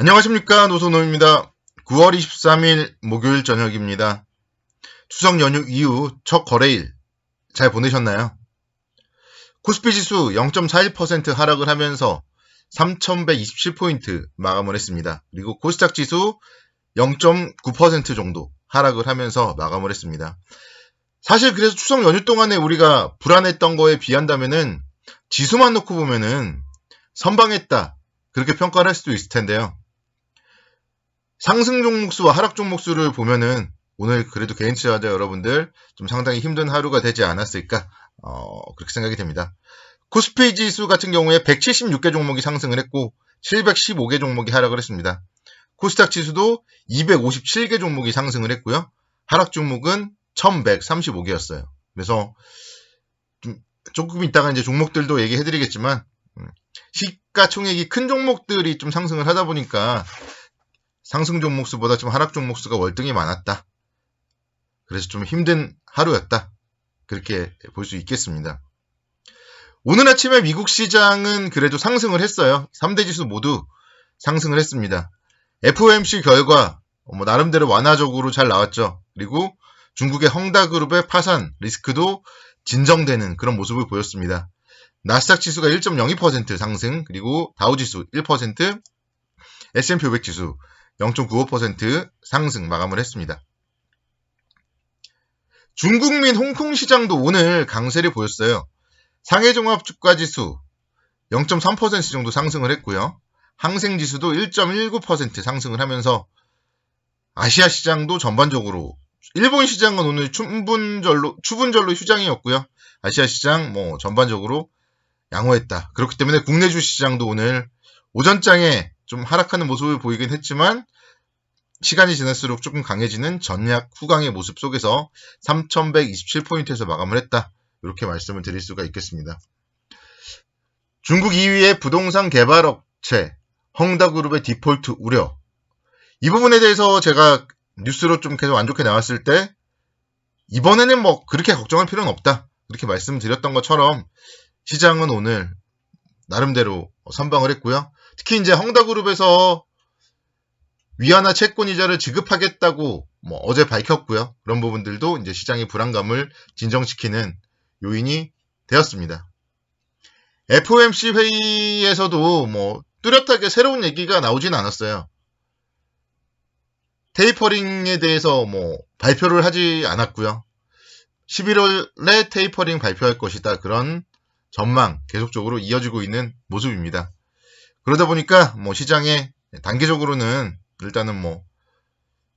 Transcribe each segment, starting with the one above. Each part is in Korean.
안녕하십니까, 노선호입니다. 9월 23일 목요일 저녁입니다. 추석 연휴 이후 첫 거래일 잘 보내셨나요? 코스피 지수 0.41% 하락을 하면서 3,127포인트 마감을 했습니다. 그리고 코스닥 지수 0.9% 정도 하락을 하면서 마감을 했습니다. 사실 그래서 추석 연휴 동안에 우리가 불안했던 거에 비한다면은 지수만 놓고 보면은 선방했다, 그렇게 평가를 할 수도 있을 텐데요. 상승 종목수와 하락 종목수를 보면은 오늘 그래도 개인 투자자 여러분들 좀 상당히 힘든 하루가 되지 않았을까, 그렇게 생각이 됩니다. 코스피 지수 같은 경우에 176개 종목이 상승을 했고 715개 종목이 하락을 했습니다. 코스닥 지수도 257개 종목이 상승을 했고요. 하락 종목은 1135개였어요. 그래서 조금 이따가 이제 종목들도 얘기해드리겠지만 시가총액이 큰 종목들이 좀 상승을 하다 보니까 상승 종목수보다 좀 하락 종목수가 월등히 많았다. 그래서 좀 힘든 하루였다, 그렇게 볼 수 있겠습니다. 오늘 아침에 미국 시장은 그래도 상승을 했어요. 3대 지수 모두 상승을 했습니다. FOMC 결과 나름대로 완화적으로 잘 나왔죠. 그리고 중국의 헝다그룹의 파산 리스크도 진정되는 그런 모습을 보였습니다. 나스닥 지수가 1.02% 상승, 그리고 다우지수 1%, S&P 500 지수 0.95% 상승 마감을 했습니다. 중국 및 홍콩 시장도 오늘 강세를 보였어요. 상해종합주가지수 0.3% 정도 상승을 했고요. 항생지수도 1.19% 상승을 하면서 아시아 시장도 전반적으로, 일본 시장은 오늘 추분절로 휴장이었고요. 아시아 시장 전반적으로 양호했다. 그렇기 때문에 국내 주시장도 오늘 오전장에 좀 하락하는 모습을 보이긴 했지만 시간이 지날수록 조금 강해지는 전약 후강의 모습 속에서 3,127포인트에서 마감을 했다, 이렇게 말씀을 드릴 수가 있겠습니다. 중국 2위의 부동산 개발업체 헝다그룹의 디폴트 우려, 이 부분에 대해서 제가 뉴스로 좀 계속 안 좋게 나왔을 때 이번에는 그렇게 걱정할 필요는 없다, 이렇게 말씀드렸던 것처럼 시장은 오늘 나름대로 선방을 했고요. 특히 이제 헝다그룹에서 위안화 채권 이자를 지급하겠다고 어제 밝혔고요. 그런 부분들도 이제 시장의 불안감을 진정시키는 요인이 되었습니다. FOMC 회의에서도 뚜렷하게 새로운 얘기가 나오진 않았어요. 테이퍼링에 대해서 발표를 하지 않았고요. 11월에 테이퍼링 발표할 것이다, 그런 전망 계속적으로 이어지고 있는 모습입니다. 그러다 보니까 시장에 단기적으로는 일단은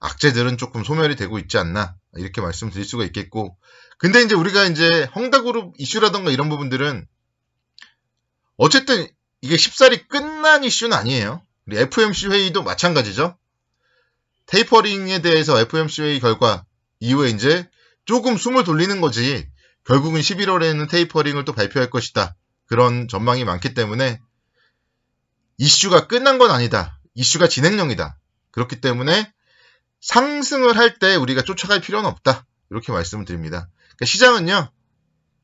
악재들은 조금 소멸이 되고 있지 않나, 이렇게 말씀드릴 수가 있겠고, 근데 이제 우리가 이제 헝다그룹 이슈라던가 이런 부분들은 어쨌든 이게 쉽사리 끝난 이슈는 아니에요. 우리 FOMC 회의도 마찬가지죠. 테이퍼링에 대해서 FOMC 회의 결과 이후에 이제 조금 숨을 돌리는 거지, 결국은 11월에는 테이퍼링을 또 발표할 것이다, 그런 전망이 많기 때문에 이슈가 끝난 건 아니다, 이슈가 진행형이다. 그렇기 때문에 상승을 할 때 우리가 쫓아갈 필요는 없다, 이렇게 말씀을 드립니다. 그러니까 시장은요,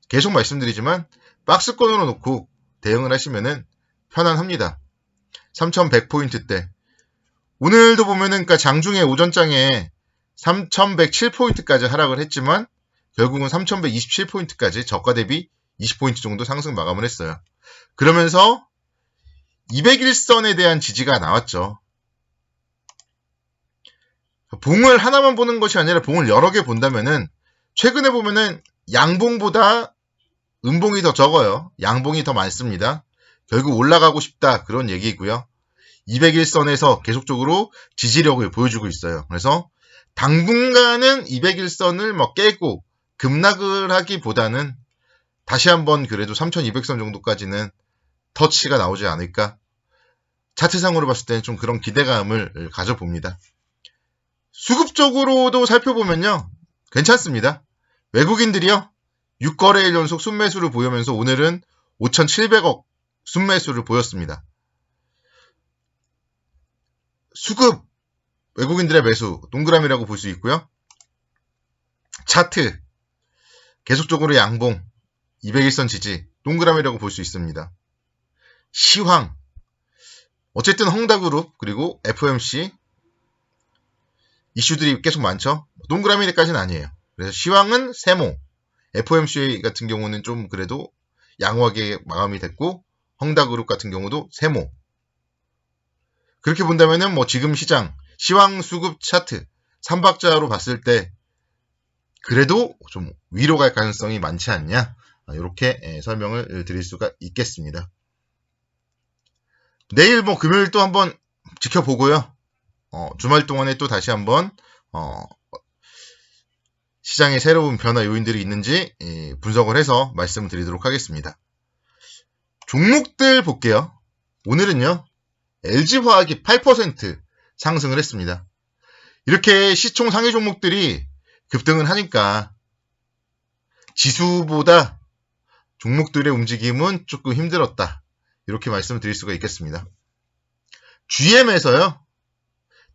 계속 말씀드리지만 박스권으로 놓고 대응을 하시면은 편안합니다. 3,100포인트대, 오늘도 보면은 그러니까 장중에 오전장에 3,107포인트까지 하락을 했지만 결국은 3,127포인트까지 저가 대비 20포인트 정도 상승 마감을 했어요. 그러면서 200일선에 대한 지지가 나왔죠. 봉을 하나만 보는 것이 아니라 봉을 여러 개 본다면은 최근에 보면은 양봉보다 음봉이 더 적어요. 양봉이 더 많습니다. 결국 올라가고 싶다, 그런 얘기고요. 200일선에서 계속적으로 지지력을 보여주고 있어요. 그래서 당분간은 200일선을 깨고 급락을 하기보다는 다시 한번 그래도 3200선 정도까지는 터치가 나오지 않을까, 차트상으로 봤을 때는 좀 그런 기대감을 가져봅니다. 수급적으로도 살펴보면요, 괜찮습니다. 외국인들이요, 6거래일 연속 순매수를 보이면서 오늘은 5,700억 순매수를 보였습니다. 수급 외국인들의 매수 동그라미라고 볼 수 있고요. 차트 계속적으로 양봉 200일선 지지 동그라미라고 볼 수 있습니다. 시황 어쨌든 헝다그룹 그리고 FOMC 이슈들이 계속 많죠. 동그라미까지는 아니에요. 그래서 시황은 세모, FOMC 같은 경우는 좀 그래도 양호하게 마감이 됐고 헝다그룹 같은 경우도 세모. 그렇게 본다면은 뭐 지금 시장 시황 수급 차트 3박자로 봤을 때 그래도 좀 위로 갈 가능성이 많지 않냐, 이렇게 설명을 드릴 수가 있겠습니다. 내일 뭐 금요일 또 한번 지켜보고요. 주말 동안에 또 다시 한번 시장의 새로운 변화 요인들이 있는지 분석을 해서 말씀드리도록 하겠습니다. 종목들 볼게요. 오늘은요, LG화학이 8% 상승을 했습니다. 이렇게 시총 상위 종목들이 급등을 하니까 지수보다 종목들의 움직임은 조금 힘들었다, 이렇게 말씀을 드릴 수가 있겠습니다. GM에서요,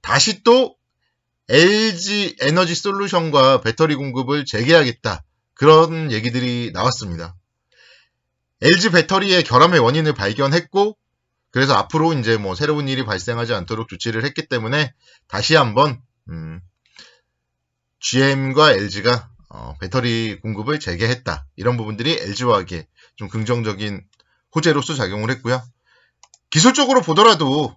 다시 또 LG 에너지 솔루션과 배터리 공급을 재개하겠다, 그런 얘기들이 나왔습니다. LG 배터리의 결함의 원인을 발견했고, 그래서 앞으로 이제 뭐 새로운 일이 발생하지 않도록 조치를 했기 때문에 다시 한번 GM과 LG가 배터리 공급을 재개했다, 이런 부분들이 LG화학에 좀 긍정적인 호재로서 작용을 했고요. 기술적으로 보더라도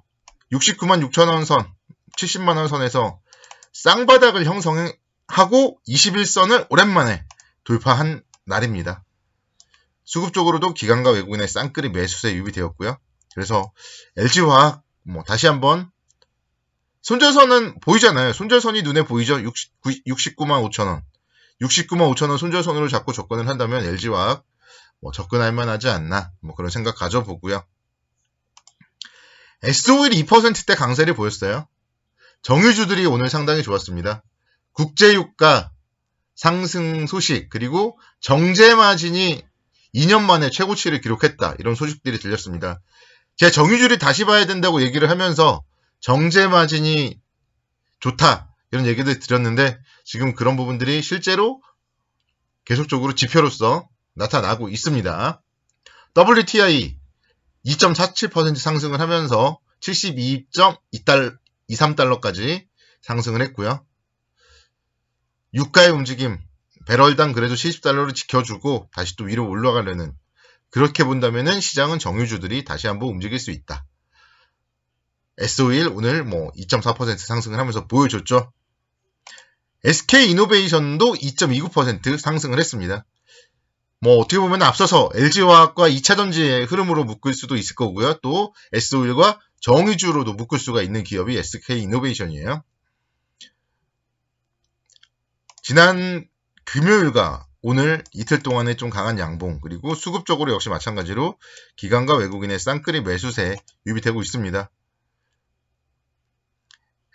69만 6천 원 선, 70만 원 선에서 쌍바닥을 형성하고 21선을 오랜만에 돌파한 날입니다. 수급적으로도 기관과 외국인의 쌍끌이 매수세에 유입되었고요. 그래서 LG화학 다시 한번 손절선은 보이잖아요. 손절선이 눈에 보이죠. 69만 5천 원. 69만 5천 원 손절선으로 잡고 접근을 한다면 LG화학 접근할 만하지 않나, 그런 생각 가져보고요. S-오일 2%대 강세를 보였어요. 정유주들이 오늘 상당히 좋았습니다. 국제유가 상승 소식, 그리고 정제마진이 2년 만에 최고치를 기록했다, 이런 소식들이 들렸습니다. 제가 정유주를 다시 봐야 된다고 얘기를 하면서 정제마진이 좋다, 이런 얘기들 드렸는데 지금 그런 부분들이 실제로 계속적으로 지표로서 나타나고 있습니다. WTI 2.47% 상승을 하면서 72.23달러까지 상승을 했고요. 유가의 움직임, 배럴당 그래도 70달러를 지켜주고 다시 또 위로 올라가려는, 그렇게 본다면은 시장은 정유주들이 다시 한번 움직일 수 있다. S-오일 오늘 2.4% 상승을 하면서 보여줬죠. SK이노베이션도 2.29% 상승을 했습니다. 어떻게 보면 앞서서 LG화학과 2차전지의 흐름으로 묶을 수도 있을 거고요. 또 S-오일과 정유주로도 묶을 수가 있는 기업이 SK이노베이션이에요. 지난 금요일과 오늘 이틀 동안에 좀 강한 양봉, 그리고 수급적으로 역시 마찬가지로 기관과 외국인의 쌍끌이 매수세에 유입되고 있습니다.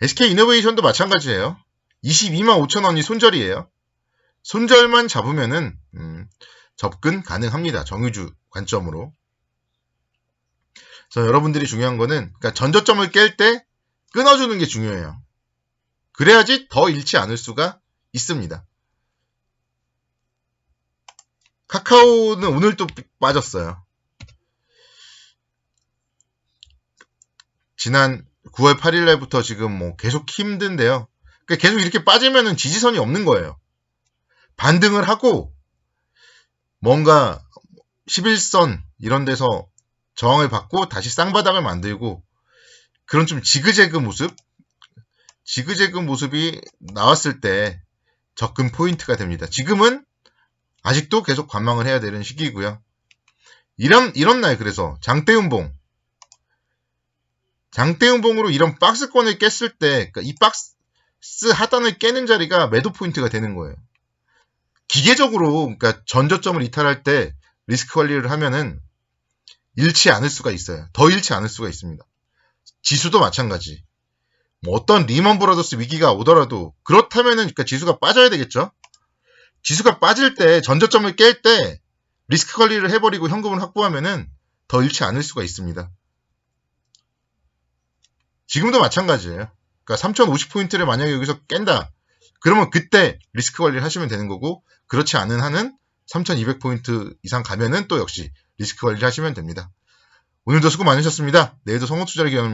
SK이노베이션도 마찬가지예요. 22만 5천 원이 손절이에요. 손절만 잡으면은 접근 가능합니다. 정유주 관점으로. 그래서 여러분들이 중요한 거는, 그러니까 전저점을 깰 때 끊어주는 게 중요해요. 그래야지 더 잃지 않을 수가 있습니다. 카카오는 오늘 또 빠졌어요. 지난 9월 8일 날부터 지금 계속 힘든데요. 그러니까 계속 이렇게 빠지면은 지지선이 없는 거예요. 반등을 하고 뭔가 11선 이런 데서 저항을 받고 다시 쌍바닥을 만들고, 그런 좀 지그재그 모습이 나왔을 때 접근 포인트가 됩니다. 지금은 아직도 계속 관망을 해야 되는 시기고요. 이런 날, 그래서 장대음봉으로 이런 박스권을 깼을 때, 그러니까 이 박스 하단을 깨는 자리가 매도 포인트가 되는 거예요. 기계적으로, 그러니까 전저점을 이탈할 때 리스크 관리를 하면은 잃지 않을 수가 있어요. 더 잃지 않을 수가 있습니다. 지수도 마찬가지. 어떤 리먼 브라더스 위기가 오더라도, 그렇다면은 그러니까 지수가 빠져야 되겠죠. 지수가 빠질 때, 전저점을 깰 때 리스크 관리를 해버리고 현금을 확보하면은 더 잃지 않을 수가 있습니다. 지금도 마찬가지예요. 그러니까 3050포인트를 만약에 여기서 깬다, 그러면 그때 리스크 관리를 하시면 되는 거고, 그렇지 않은 한은 3200포인트 이상 가면은 또 역시 리스크 관리를 하시면 됩니다. 오늘도 수고 많으셨습니다. 내일도 성공투자를 기원합니다.